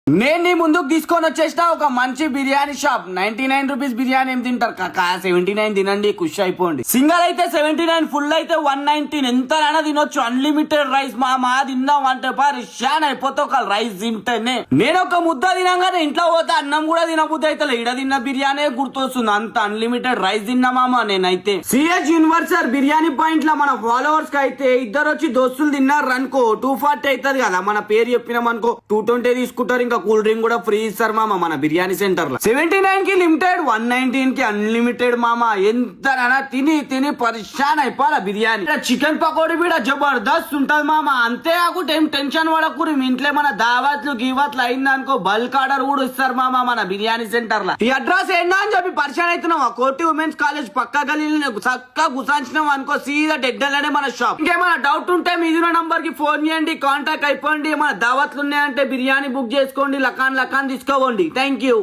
నేను నీ ముందుకు తీసుకొని వచ్చేసిన ఒక మంచి బిర్యానీ షాప్. 99 రూపీస్ బిర్యానీ ఏం తింటారు కాకా, 79 తినండి, ఖుషి అయిపోండి. సింగల్ అయితే 79, ఫుల్ అయితే 119. ఎంతైనా తినొచ్చు, అన్లిమిటెడ్ రైస్. మా తిందాం అంటే పరిశాన్ అయిపోతే ఒక రైస్ తింటేనే. నేను ఒక ముద్ద తినంగానే ఇంట్లో పోతే అన్నం కూడా తినబుద్ధి అయితే ఇడ తిన్న బిర్యానీ గుర్తొస్తుంది. అంత అన్లిమిటెడ్ రైస్ తిన్నా మామ. నేనైతే సిహెచ్ యూనివర్సల్ బిర్యానీ పాయింట్ లో మన ఫాలోవర్స్ కి అయితే ఇద్దరు వచ్చి దోస్తులు తిన్నారు అనుకో 240 అవుతుంది కదా. మన పేరు చెప్పినాం అనుకో 220 తీసుకుంటారు. ఇంకా కూల్ డ్రింక్ కూడా ఫ్రీ ఇస్తారు మామ మన బిర్యానీ సెంటర్ లో. 79 కి లిమిటెడ్, 119 కి అన్లిమిటెడ్ మామ. ఎంతనైనా తిని పరిశాన్ అయిపోవాల బిర్యానీ. చికెన్ పకోడీ కూడా జబర్దస్త్ ఉంటది మామ. అంతే కాకుండా ఏం టెన్షన్ పడకూరి. మీ ఇంట్లో మన దావత్లు గీవత్లు అయిందనుకో బల్క్ ఆర్డర్ కూడా ఇస్తారు మామ మన బిర్యానీ సెంటర్ లో. ఈ అడ్రస్ ఏందా అని చెప్పి పరిశాన్ అవుతున్నావా, కోటి ఉమెన్స్ కాలేజ్ పక్క గలీలో చక్కగా గుసాంచినాం అనుకో సీదా డెడ్డలనే మన షాప్. ఇంకేమైనా డౌట్ ఉంటే మీద నంబర్ కి ఫోన్ చేయండి, కాంటాక్ట్ అయిపోండి. మన దావత్లు ఉన్నాయంటే బిర్యానీ బుక్ చేసుకోండి, లకాన్ తీసుకోండి. Thank you.